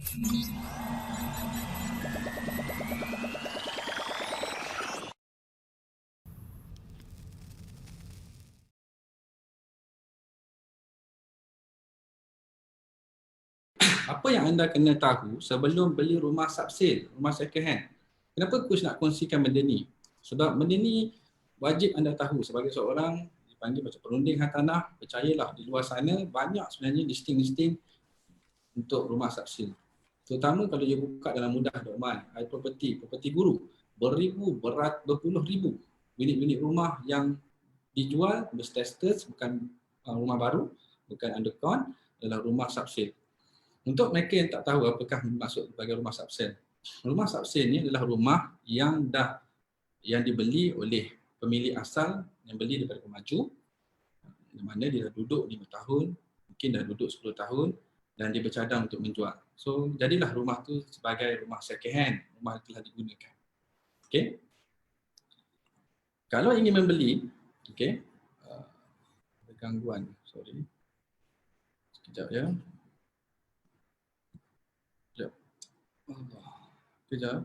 Apa yang anda kena tahu sebelum beli rumah subsale, rumah second hand? Kenapa coach nak kongsikan benda ni? Sebab benda ni wajib anda tahu sebagai seorang dipanggil macam perunding hartanah. Percayalah, di luar sana banyak sebenarnya listing-listing untuk rumah subsale. Terutama kalau dia buka dalam mudah.my, iProperty, Property Guru, berpuluh ribu unit-unit rumah yang dijual berstatus bukan rumah baru, bukan undercon, adalah rumah subsale. Untuk mereka yang tak tahu apakah maksud sebagai rumah subsale. Rumah subsale ni adalah rumah yang dibeli oleh pemilik asal yang beli daripada pemaju, di mana dia dah duduk 5 tahun, mungkin dah duduk 10 tahun dan dia bercadang untuk menjual. So, jadilah rumah tu sebagai rumah second hand, rumah yang telah digunakan. Okey. Kalau ingin membeli, okey, ada gangguan, sorry. Sekejap ya. Kejap,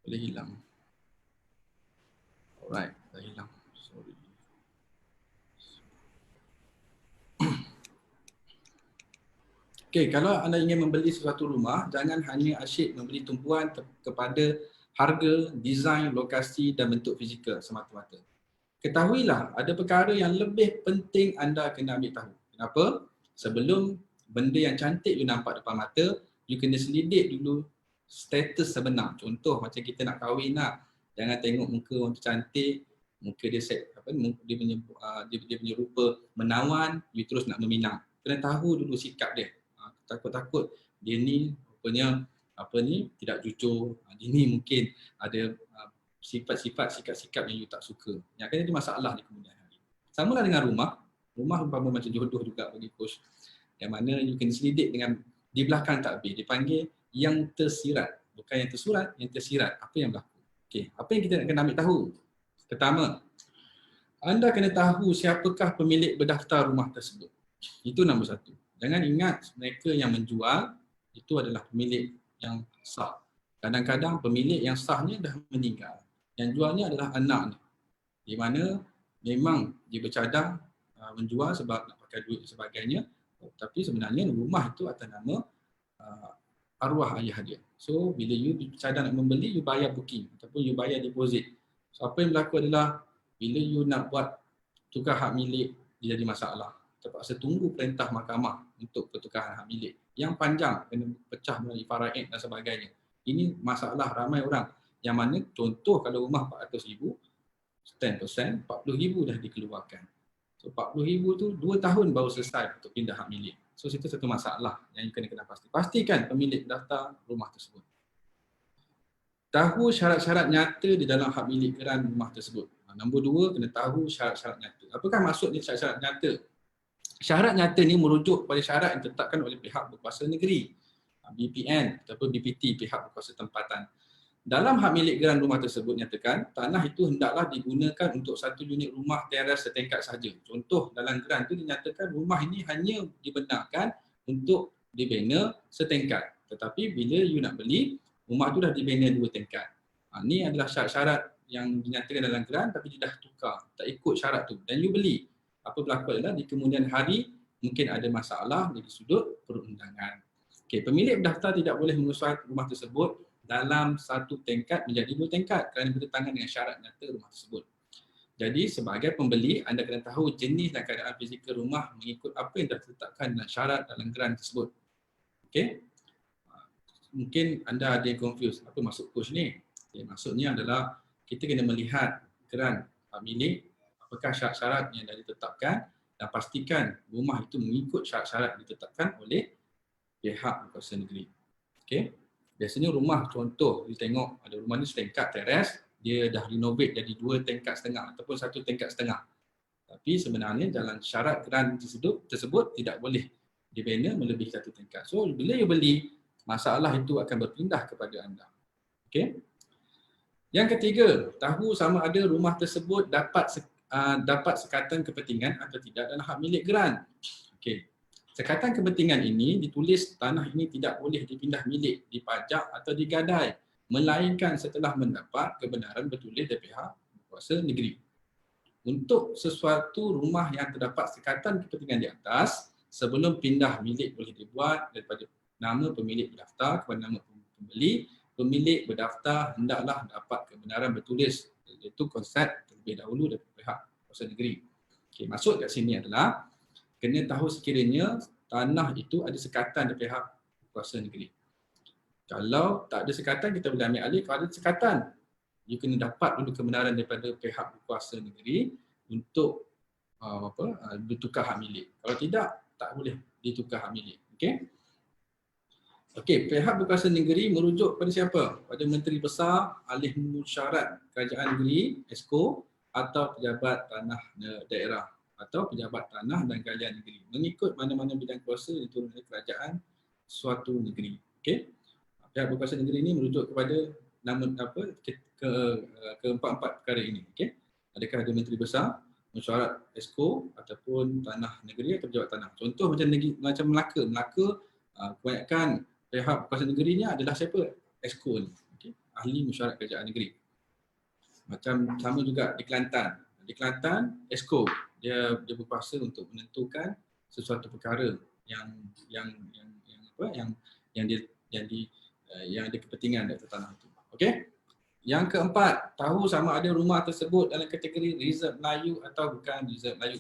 boleh hilang. Alright, dah hilang. Sorry. Okey, kalau anda ingin membeli sesuatu rumah, jangan hanya asyik membeli tumpuan kepada harga, desain, lokasi dan bentuk fizikal semata-mata. Ketahuilah, ada perkara yang lebih penting anda kena ambil tahu. Kenapa? Sebelum benda yang cantik you nampak depan mata, you kena selidik dulu status sebenar. Contoh macam kita nak kahwin nak, jangan tengok muka orang tu cantik, muka dia set apa dia punya rupa menawan, you terus nak meminang. Kena tahu dulu sikap dia. Takut-takut dia ni rupanya tidak jujur, dia ni mungkin ada sifat-sifat, sikap-sikap yang you tak suka. Yang akan jadi masalah di kemudian hari. Samalah dengan rumah umpama macam jodoh juga bagi coach. Yang mana you kena selidik dengan di belakang takbir, dipanggil yang tersirat. Bukan yang tersurat, yang tersirat. Apa yang berlaku? Okey, apa yang kita nak kena ambil tahu? Pertama, anda kena tahu siapakah pemilik berdaftar rumah tersebut. Itu nombor satu. Jangan ingat mereka yang menjual itu adalah pemilik yang sah. Kadang-kadang pemilik yang sahnya dah meninggal. Yang jualnya adalah anaknya. Di mana memang dia bercadang menjual sebab nak pakai duit dan sebagainya. Tapi sebenarnya rumah itu atas nama arwah ayah dia. So bila you bercadang nak membeli, you bayar booking ataupun you bayar deposit. So apa yang berlaku adalah bila you nak buat tukar hak milik, dia jadi masalah. Terpaksa tunggu perintah mahkamah untuk pertukaran hak milik yang panjang, kena pecah melalui faraid dan sebagainya. Ini masalah ramai orang yang mana contoh kalau rumah 400,000, 10%, 40,000 dah dikeluarkan. So 40,000 tu 2 tahun baru selesai untuk pindah hak milik. So itu satu masalah yang kena pastikan pemilik daftar rumah tersebut. Tahu syarat-syarat nyata di dalam hak milik geran rumah tersebut. Nombor 2, kena tahu syarat-syarat nyata. Apakah maksudnya syarat-syarat nyata? Syarat nyata ni merujuk pada syarat yang ditetapkan oleh pihak berkuasa negeri, BPN ataupun BPT, pihak berkuasa tempatan. Dalam hak milik geran rumah tersebut nyatakan, tanah itu hendaklah digunakan untuk satu unit rumah teras setingkat sahaja. Contoh dalam geran itu dinyatakan rumah ini hanya dibenarkan untuk dibina setingkat. Tetapi bila you nak beli, rumah itu dah dibina 2 tingkat. Ini adalah syarat-syarat yang dinyatakan dalam geran tapi dia dah tukar, tak ikut syarat tu dan you beli. Apa berlaku adalah di kemudian hari mungkin ada masalah dari sudut perundangan. Okey, pemilik berdaftar tidak boleh mengusahkan rumah tersebut dalam satu tingkat menjadi 2 tingkat kerana bertentangan dengan syarat nyata rumah tersebut. Jadi sebagai pembeli, anda kena tahu jenis dan keadaan fizikal rumah mengikut apa yang dah ditetapkan dalam syarat dalam geran tersebut. Okey. Mungkin anda ada yang confused, apa maksud coach ni? Okay, maksudnya adalah kita kena melihat geran milik, apakah syarat-syarat yang dah ditetapkan dan pastikan rumah itu mengikut syarat-syarat ditetapkan oleh pihak berkuasa negeri. Okey. Biasanya rumah contoh kita tengok ada rumah ni setingkat teres, dia dah renovate jadi 2 tingkat setengah ataupun 1 tingkat setengah. Tapi sebenarnya dalam syarat geran tersebut tidak boleh dibina melebihi 1 tingkat. So bila you beli, masalah itu akan berpindah kepada anda. Okey. Yang ketiga, tahu sama ada rumah tersebut dapat sekatan kepentingan atau tidak dalam hak milik geran. Okey. Sekatan kepentingan ini ditulis tanah ini tidak boleh dipindah milik, dipajak atau digadai, melainkan setelah mendapat kebenaran bertulis dari pihak berkuasa negeri. Untuk sesuatu rumah yang terdapat sekatan kepentingan di atas, sebelum pindah milik boleh dibuat daripada nama pemilik berdaftar kepada nama pembeli, pemilik berdaftar hendaklah dapat kebenaran bertulis, iaitu konsep terlebih dahulu dari pihak berkuasa negeri. Okey, maksud kat sini adalah kena tahu sekiranya tanah itu ada sekatan dari pihak berkuasa negeri. Kalau tak ada sekatan, kita boleh ambil alih. Kalau ada sekatan, you kena dapat dulu kebenaran daripada pihak berkuasa negeri untuk bertukar hak milik. Kalau tidak, tak boleh ditukar hak milik. Okey? Okey, pihak berkuasa negeri merujuk pada siapa? Pada Menteri Besar, Ahli Musyarat Kerajaan Negeri, Esko, atau pejabat tanah daerah atau pejabat tanah dan galian negeri, mengikut mana-mana bidang kuasa diturunkan kerajaan suatu negeri. Okey. Pihak berkuasa negeri ini merujuk kepada nama keempat-empat perkara ini. Okey. Adakah ada Menteri Besar, Mesyuarat Esko ataupun tanah negeri atau pejabat tanah. Contoh macam Melaka, kebanyakan pihak berkuasa negeri ni adalah siapa? Esko ni. Okey. Ahli Mesyuarat Kerajaan Negeri. Macam sama juga di Kelantan. Di Kelantan, Esko dia berkuasa untuk menentukan sesuatu perkara yang ada kepentingan dari tanah itu. Okey? Yang keempat, tahu sama ada rumah tersebut dalam kategori reserve Melayu atau bukan reserve Melayu.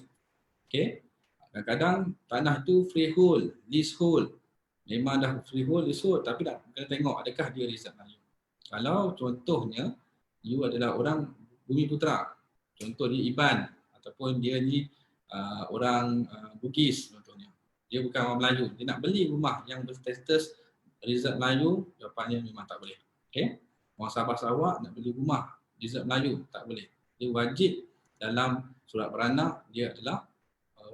Okey? Kadang-kadang tanah itu freehold, leasehold. Memang dah freehold, leasehold, tapi nak kena tengok adakah dia reserve Melayu. Kalau contohnya you adalah orang Bumi Putera, contoh dia Iban ataupun dia ni orang Bugis contohnya, dia bukan orang Melayu, dia nak beli rumah yang berstatus reserve Melayu, jawapannya memang tak boleh. Okey, orang Sabah Sarawak nak beli rumah reserve Melayu tak boleh, dia wajib dalam surat beranak dia adalah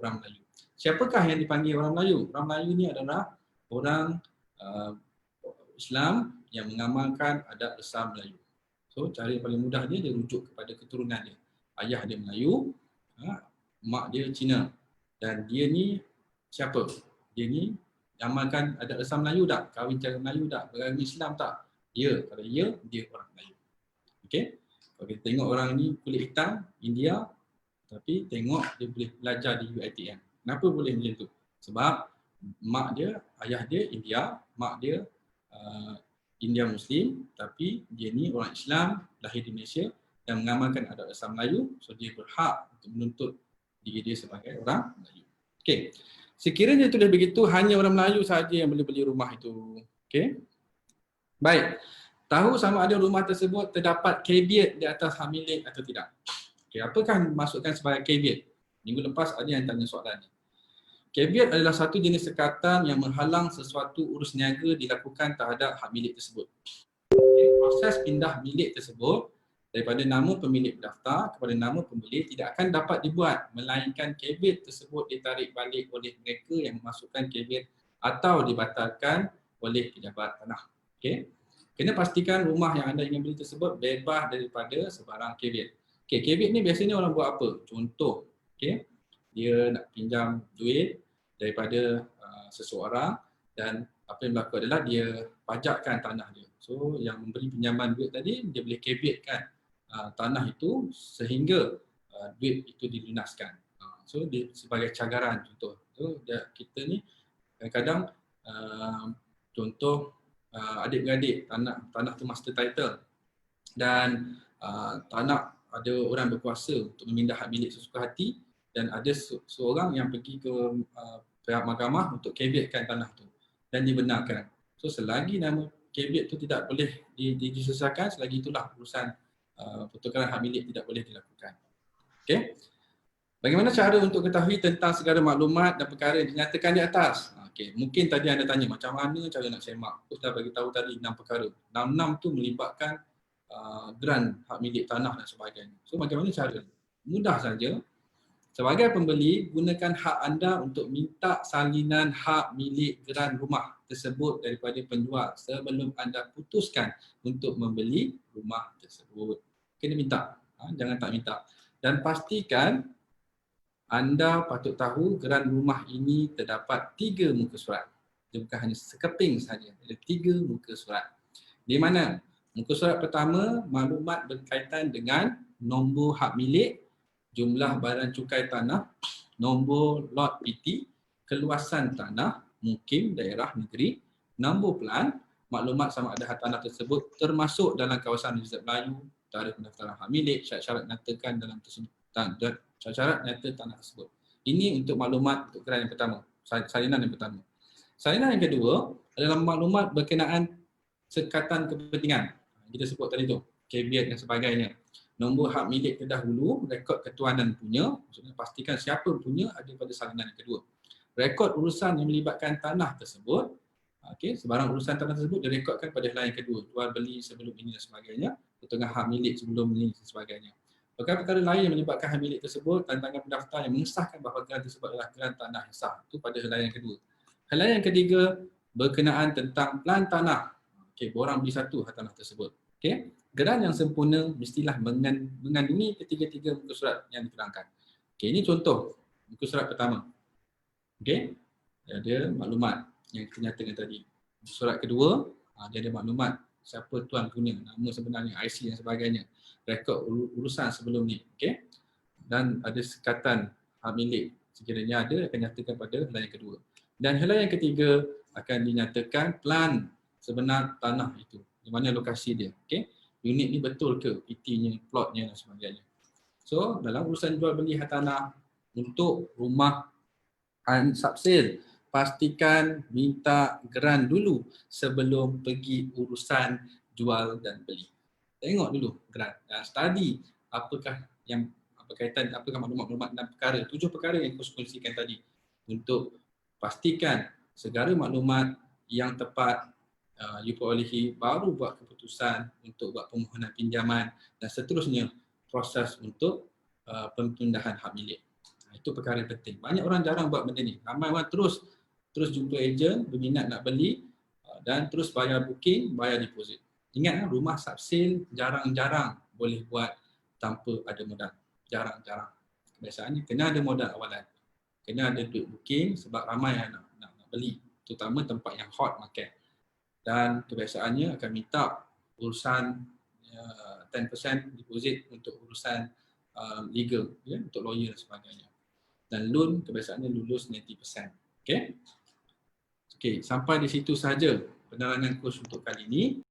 orang Melayu. Siapakah yang dipanggil orang Melayu? Orang Melayu ni adalah orang Islam yang mengamalkan adat resam Melayu. So cara yang paling mudah dia rujuk kepada keturunan dia. Ayah dia Melayu, mak dia Cina. Dan dia ni siapa? Dia ni amalkan adat resam Melayu tak? Kahwin cara Melayu tak? Beragama Islam tak? Ya, kalau ya, dia orang Melayu. Okey? Kalau kita tengok orang ni kulit hitam, India, tapi tengok dia boleh belajar di UiTM. Kenapa boleh macam tu? Sebab mak dia, ayah dia India, mak dia India Muslim, tapi dia ni orang Islam, lahir di Malaysia dan mengamalkan adat resam Melayu, so dia berhak untuk menuntut diri dia sebagai orang Melayu. Okey. Sekiranya tulis begitu, hanya orang Melayu sahaja yang boleh beli rumah itu. Okey. Baik. Tahu sama ada rumah tersebut terdapat caveat di atas hak milik atau tidak. Okey, apakah maksudkan sebagai caveat? Minggu lepas ada yang tanya soalan ni. Caveat adalah satu jenis sekatan yang menghalang sesuatu urus niaga dilakukan terhadap hak milik tersebut. Proses pindah milik tersebut daripada nama pemilik berdaftar kepada nama pembeli tidak akan dapat dibuat melainkan caveat tersebut ditarik balik oleh mereka yang memasukkan caveat atau dibatalkan oleh pejabat tanah. Okey. Kena pastikan rumah yang anda ingin beli tersebut bebas daripada sebarang caveat. Okey, caveat ni biasanya orang buat apa? Contoh, okey, dia nak pinjam duit daripada seseorang dan apa yang berlaku adalah dia pajakkan tanah dia. So yang memberi pinjaman duit tadi dia boleh caveatkan tanah itu sehingga duit itu dilunaskan. So dia sebagai cagaran contoh. So kita ni kadang-kadang contoh adik-beradik tanah tu master title dan tanah ada orang berkuasa untuk memindah hak milik sesuka hati dan ada seorang yang pergi ke pihak mahkamah untuk caveatkan tanah tu dan dibenarkan. So selagi nama caveat tu tidak boleh diselesaikan, selagi itulah urusan pertukaran hak milik tidak boleh dilakukan. Okey. Bagaimana cara untuk ketahui tentang segala maklumat dan perkara yang dinyatakan di atas? Okey, mungkin tadi anda tanya macam mana cara nak semak. Aku dah bagi tahu tadi 6 perkara. 6 tu melibatkan geran hak milik tanah dan sebagainya. So bagaimana cara? Mudah saja. Sebagai pembeli, gunakan hak anda untuk minta salinan hak milik geran rumah tersebut daripada penjual sebelum anda putuskan untuk membeli rumah tersebut. Kena minta, jangan tak minta. Dan pastikan anda patut tahu geran rumah ini terdapat 3 muka surat. Dia bukan hanya sekeping sahaja, ada 3 muka surat. Di mana muka surat pertama, maklumat berkaitan dengan nombor hak milik, jumlah baran cukai tanah, nombor lot PT, keluasan tanah, mukim daerah negeri, nombor pelan, maklumat sama ada hak tanah tersebut termasuk dalam kawasan Reserve Melayu, tarikh pendaftaran hak milik, syarat-syarat nyatakan dalam tersebut, syarat nyata tanah tersebut. Ini untuk maklumat untuk geran yang pertama, salinan yang pertama. Salinan yang kedua adalah maklumat berkenaan sekatan kepentingan. Kita sebut tadi tu, caveat dan sebagainya. Nombor hak milik terdahulu, rekod ketuanan punya, maksudnya pastikan siapa punya ada pada salinan yang kedua. Rekod urusan yang melibatkan tanah tersebut, sebarang urusan tanah tersebut direkodkan pada helai yang kedua, jual beli sebelum ini dan sebagainya, pertengahan hak milik sebelum ini dan sebagainya. Perkara-perkara lain yang melibatkan hak milik tersebut, tantangan pendaftar yang mengesahkan bahawa geran tersebut adalah geran tanah yang sah, itu pada helai yang kedua. Helai yang ketiga berkenaan tentang pelan tanah. Borang beli satu hak tanah tersebut. Geran yang sempurna mestilah mengandungi ketiga-tiga muka surat yang diterangkan. Ini contoh muka surat pertama. Dia ada maklumat yang kita nyatakan tadi. Muka surat kedua, dia ada maklumat siapa tuan punya, nama sebenarnya, IC dan sebagainya. Rekod urusan sebelum ni. Dan ada sekatan hak milik sekiranya ada akan nyatakan pada helai yang kedua. Dan helai yang ketiga akan dinyatakan pelan sebenar tanah itu, di mana lokasi dia. Unit ni betul ke PT-nya, plotnya dan sebagainya. So, dalam urusan jual beli hak tanah untuk rumah unsubsale, pastikan minta geran dulu sebelum pergi urusan jual dan beli. Tengok dulu geran dan study apakah yang berkaitan, apakah maklumat-maklumat dan perkara, 7 perkara yang aku kongsikan tadi, untuk pastikan segala maklumat yang tepat you perolehi baru buat keputusan untuk buat permohonan pinjaman dan seterusnya proses untuk pemindahan hak milik. Itu perkara yang penting. Banyak orang jarang buat benda ni. Ramai orang terus jumpa ejen, berminat nak beli dan terus bayar booking, bayar deposit. Ingat, rumah subsale jarang-jarang boleh buat tanpa ada modal. Jarang-jarang. Biasanya kena ada modal awalan. Kena ada duit booking sebab ramai yang nak beli. Terutama tempat yang hot market. Dan kebiasaannya akan minta urusan 10% deposit untuk urusan legal, untuk lawyer dan sebagainya. Dan loan kebiasaannya lulus 90%. Okey, sampai di situ sahaja penerangan kurs untuk kali ini.